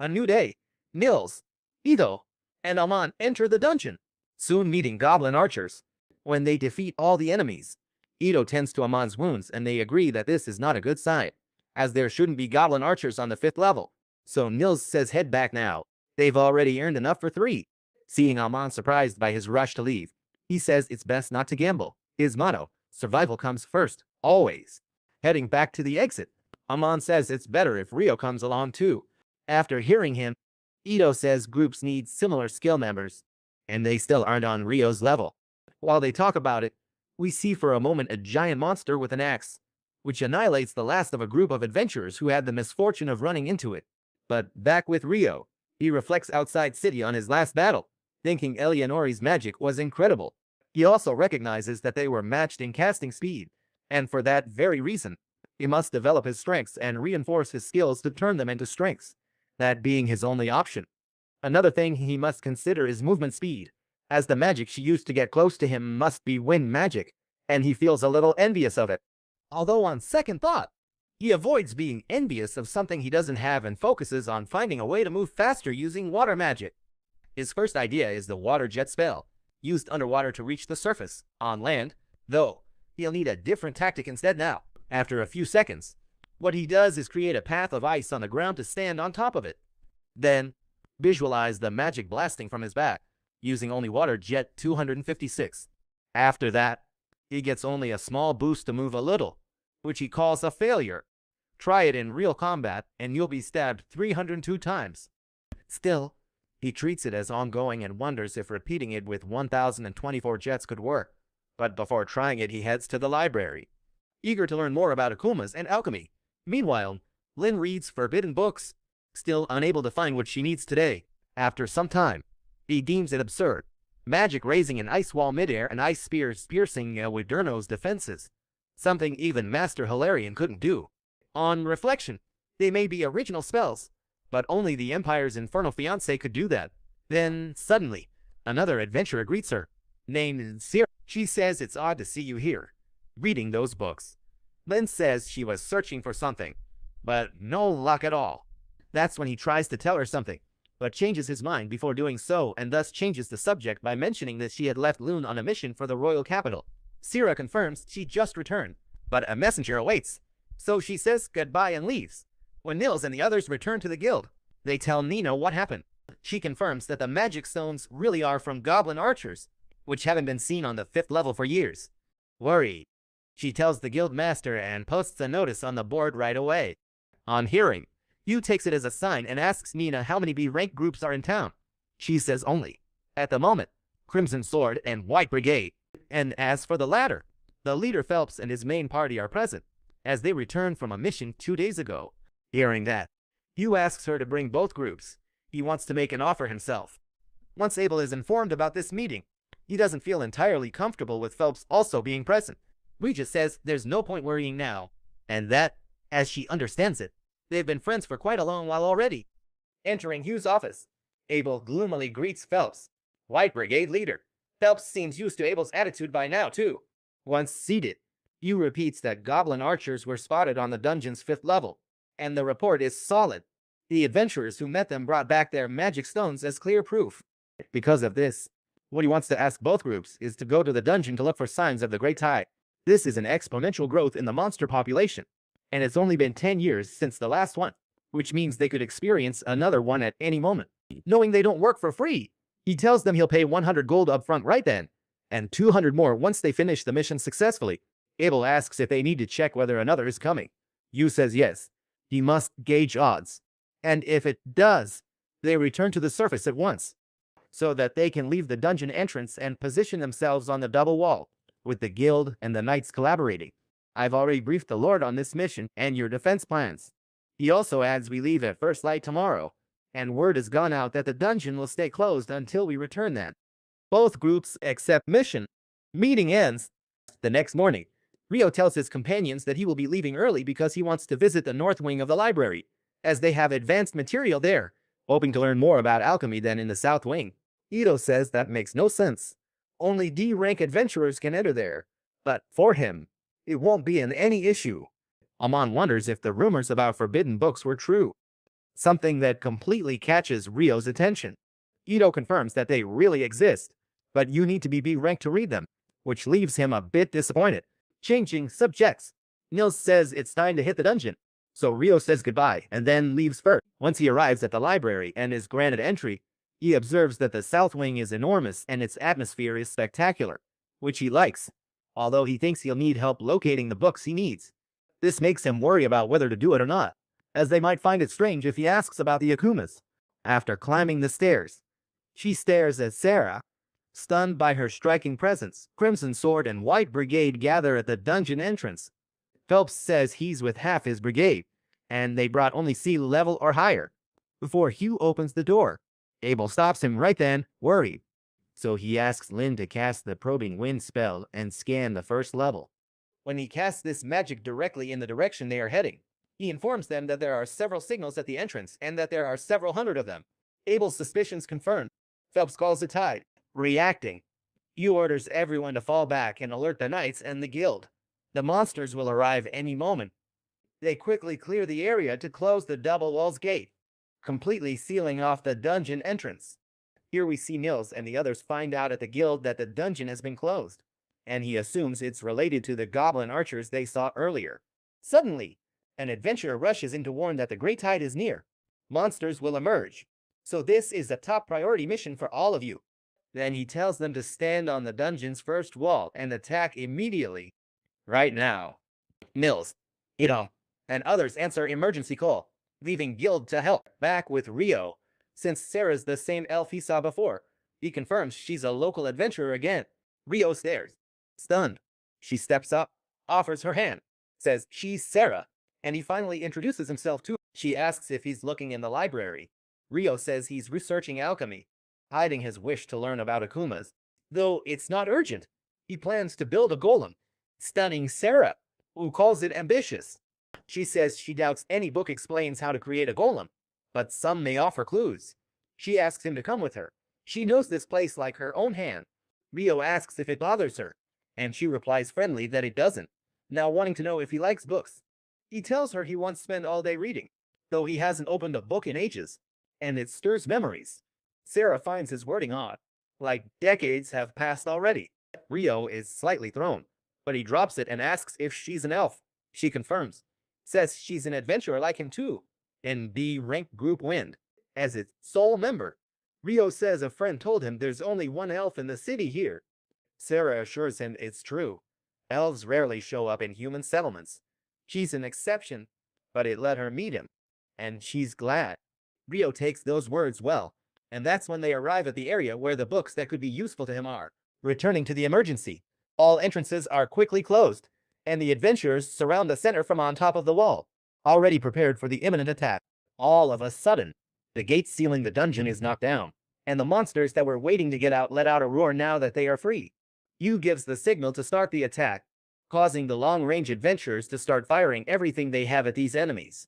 A new day. Nils, Ito, and Amon enter the dungeon, soon meeting goblin archers. When they defeat all the enemies, Ito tends to Amon's wounds and they agree that this is not a good sign, as there shouldn't be goblin archers on the 5th level. So Nils says head back now. They've already earned enough for 3. Seeing Amon surprised by his rush to leave, he says it's best not to gamble. His motto, survival comes first, always. Heading back to the exit, Amon says it's better if Rio comes along too. After hearing him, Ito says groups need similar skill members, and they still aren't on Rio's level. While they talk about it, we see for a moment a giant monster with an axe, which annihilates the last of a group of adventurers who had the misfortune of running into it. But back with Rio, he reflects outside city on his last battle, thinking Eleonore's magic was incredible. He also recognizes that they were matched in casting speed, and for that very reason, he must develop his strengths and reinforce his skills to turn them into strengths, that being his only option. Another thing he must consider is movement speed, as the magic she used to get close to him must be wind magic, and he feels a little envious of it. Although on second thought, he avoids being envious of something he doesn't have and focuses on finding a way to move faster using water magic. His first idea is the water jet spell, used underwater to reach the surface. On land, though, he'll need a different tactic instead now. After a few seconds, what he does is create a path of ice on the ground to stand on top of it. Then, visualize the magic blasting from his back, using only water jet 256. After that, he gets only a small boost to move a little, which he calls a failure. Try it in real combat and you'll be stabbed 302 times. Still, he treats it as ongoing and wonders if repeating it with 1024 jets could work. But before trying it, he heads to the library, eager to learn more about akumas and alchemy. Meanwhile, Lynn reads forbidden books, still unable to find what she needs today. After some time, he deems it absurd. Magic raising an ice wall midair and ice spears piercing Widurno's defenses, something even Master Hilarion couldn't do. On reflection, they may be original spells, but only the Empire's infernal fiancé could do that. Then, suddenly, another adventurer greets her, named Sierra. She says it's odd to see you here, reading those books. Lynn says she was searching for something, but no luck at all. That's when he tries to tell her something, but changes his mind before doing so and thus changes the subject by mentioning that she had left Lune on a mission for the royal capital. Sierra confirms she just returned, but a messenger awaits, so she says goodbye and leaves. When Nils and the others return to the guild, they tell Nino what happened. She confirms that the magic stones really are from goblin archers, which haven't been seen on the 5th level for years. Worried, she tells the guild master and posts a notice on the board right away. On hearing, Yu takes it as a sign and asks Nina how many B-rank groups are in town. She says only, at the moment, Crimson Sword and White Brigade. And as for the latter, the leader Phelps and his main party are present, as they returned from a mission 2 days ago. Hearing that, Yu asks her to bring both groups. He wants to make an offer himself. Once Abel is informed about this meeting, he doesn't feel entirely comfortable with Phelps also being present. Regis says there's no point worrying now, and that, as she understands it, they've been friends for quite a long while already. Entering Hugh's office, Abel gloomily greets Phelps, White Brigade leader. Phelps seems used to Abel's attitude by now, too. Once seated, Hugh repeats that goblin archers were spotted on the dungeon's 5th level, and the report is solid. The adventurers who met them brought back their magic stones as clear proof. Because of this, what he wants to ask both groups is to go to the dungeon to look for signs of the Great Tide. This is an exponential growth in the monster population, and it's only been 10 years since the last one, which means they could experience another one at any moment. Knowing they don't work for free, he tells them he'll pay 100 gold up front right then, and 200 more once they finish the mission successfully. Abel asks if they need to check whether another is coming. Yu says yes, he must gauge odds, and if it does, they return to the surface at once, so that they can leave the dungeon entrance and position themselves on the double wall, with the guild and the knights collaborating. I've already briefed the Lord on this mission and your defense plans. He also adds we leave at first light tomorrow, and word has gone out that the dungeon will stay closed until we return then. Both groups accept mission. Meeting ends. The next morning, Rio tells his companions that he will be leaving early because he wants to visit the north wing of the library, as they have advanced material there, hoping to learn more about alchemy than in the south wing. Ito says that makes no sense. Only D-rank adventurers can enter there, but for him, it won't be any issue. Amon wonders if the rumors about forbidden books were true. something that completely catches Rio's attention. Ito confirms that they really exist, but you need to be B ranked to read them, which leaves him a bit disappointed. Changing subjects, Nils says it's time to hit the dungeon, so Rio says goodbye and then leaves first. Once he arrives at the library and is granted entry, he observes that the south wing is enormous and its atmosphere is spectacular, which he likes, although he thinks he'll need help locating the books he needs. This makes him worry about whether to do it or not, as they might find it strange if he asks about the Akumas. After climbing the stairs, she stares at Sarah, stunned by her striking presence. Crimson Sword and White Brigade gather at the dungeon entrance. Phelps says he's with half his brigade, and they brought only sea level or higher. Before Hugh opens the door, Abel stops him right then, worried. So he asks Lynn to cast the probing wind spell and scan the first level. When he casts this magic directly in the direction they are heading, he informs them that there are several signals at the entrance and that there are several hundred of them. Abel's suspicions confirmed. Phelps calls it tide. Reacting, Hugh orders everyone to fall back and alert the knights and the guild. The monsters will arrive any moment. They quickly clear the area to close the double walls gate, completely sealing off the dungeon entrance. Here we see Nils and the others find out at the guild that the dungeon has been closed, and he assumes it's related to the goblin archers they saw earlier. Suddenly, an adventurer rushes in to warn that the great tide is near. Monsters will emerge, so this is a top priority mission for all of you. Then he tells them to stand on the dungeon's first wall and attack immediately. Right now. Nils, Ito, and others answer emergency call, leaving Guild to help. Back with Rio. Since Sarah's the same elf he saw before, he confirms she's a local adventurer again. Rio stares, stunned. She steps up, offers her hand, says she's Sarah, and he finally introduces himself to her. She asks if he's looking in the library. Rio says he's researching alchemy, hiding his wish to learn about Akumas. Though it's not urgent, he plans to build a golem, stunning Sarah, who calls it ambitious. She says she doubts any book explains how to create a golem, but some may offer clues. She asks him to come with her. She knows this place like her own hand. Rio asks if it bothers her, and she replies friendly that it doesn't, now wanting to know if he likes books. He tells her he wants to spend all day reading, though he hasn't opened a book in ages, and it stirs memories. Sarah finds his wording odd, like decades have passed already. Rio is slightly thrown, but he drops it and asks if she's an elf. She confirms, says she's an adventurer like him too, in B rank group Wind, as its sole member. Rio says a friend told him there's only one elf in the city here. Sarah assures him it's true. Elves rarely show up in human settlements. She's an exception, but it let her meet him, and she's glad. Rio takes those words well, and that's when they arrive at the area where the books that could be useful to him are. Returning to the emergency, all entrances are quickly closed, and the adventurers surround the center from on top of the wall, already prepared for the imminent attack. All of a sudden, the gate sealing the dungeon is knocked down, and the monsters that were waiting to get out let out a roar now that they are free. Yu gives the signal to start the attack, causing the long-range adventurers to start firing everything they have at these enemies.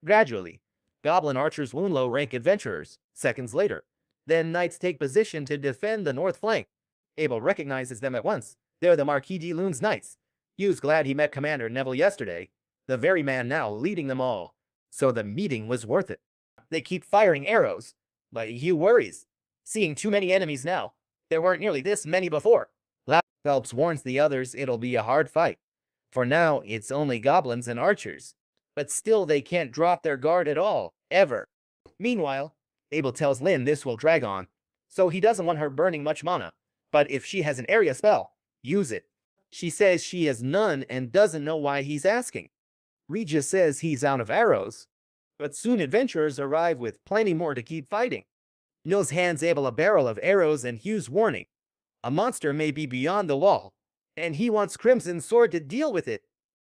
Gradually, goblin archers wound low-rank adventurers. Seconds later, then knights take position to defend the north flank. Abel recognizes them at once. They're the Marquis de Lune's knights. Yu's glad he met Commander Neville yesterday, the very man now leading them all. So the meeting was worth it. They keep firing arrows, but Yu worries. Seeing too many enemies now. There weren't nearly this many before. Phelps warns the others it'll be a hard fight. For now, it's only goblins and archers. But still they can't drop their guard at all, ever. Meanwhile, Abel tells Lynn this will drag on, so he doesn't want her burning much mana. But if she has an area spell, use it. She says she has none and doesn't know why he's asking. Regis says he's out of arrows, but soon adventurers arrive with plenty more to keep fighting. Nils hands Abel a barrel of arrows and Hugh's warning. A monster may be beyond the wall, and he wants Crimson Sword to deal with it.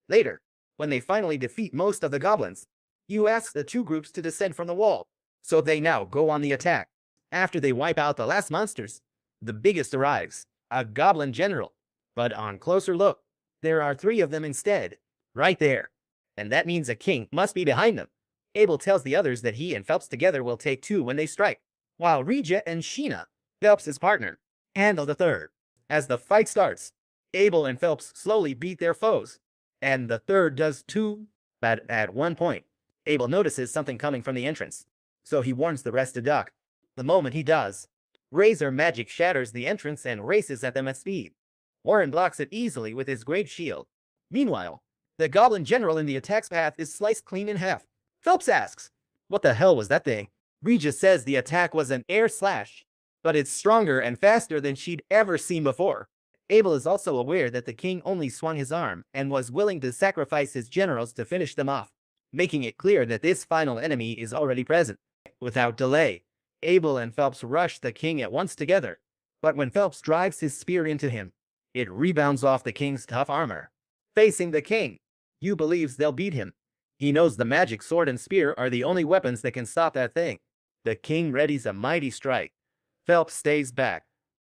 Later, when they finally defeat most of the goblins, Hugh asks the two groups to descend from the wall, so they now go on the attack. After they wipe out the last monsters, the biggest arrives, a goblin general. But on closer look, there are 3 of them instead, right there. And that means a king must be behind them. Abel tells the others that he and Phelps together will take 2 when they strike, while Regia and Sheena, Phelps' partner, handle the third. As the fight starts, Abel and Phelps slowly beat their foes, and the third does too. But at one point, Abel notices something coming from the entrance, so he warns the rest to duck. The moment he does, Razor magic shatters the entrance and races at them at speed. Warren blocks it easily with his great shield. Meanwhile, the goblin general in the attack's path is sliced clean in half. Phelps asks, "What the hell was that thing?" Regis says the attack was an air slash, but it's stronger and faster than she'd ever seen before. Abel is also aware that the king only swung his arm and was willing to sacrifice his generals to finish them off, making it clear that this final enemy is already present. Without delay, Abel and Phelps rush the king at once together, but when Phelps drives his spear into him, it rebounds off the king's tough armor. Facing the king, Yu believes they'll beat him. He knows the magic sword and spear are the only weapons that can stop that thing. The king readies a mighty strike. Phelps stays back,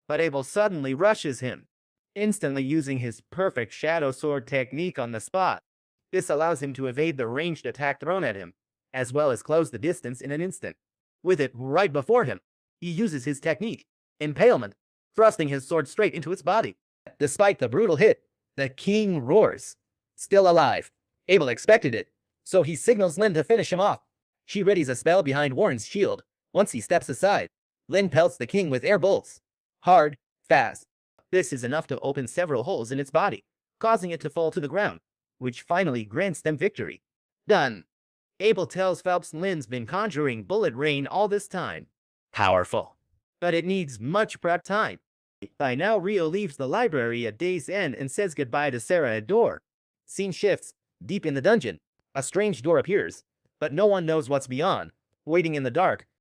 but Abel suddenly rushes him, instantly using his perfect shadow sword technique on the spot. This allows him to evade the ranged attack thrown at him, as well as close the distance in an instant. With it right before him, he uses his technique, impalement, thrusting his sword straight into its body. Despite the brutal hit, the king roars. Still alive. Abel expected it, so he signals Lin to finish him off. She readies a spell behind Warren's shield. Once he steps aside, Lin pelts the king with air bolts. Hard, fast. This is enough to open several holes in its body, causing it to fall to the ground, which finally grants them victory. Done. Abel tells Phelps Lin's been conjuring bullet rain all this time. Powerful. But it needs much prep time. By now, Rio leaves the library at day's end and says goodbye to Sarah at door. Scene shifts. Deep in the dungeon, a strange door appears, but no one knows what's beyond. Waiting in the dark,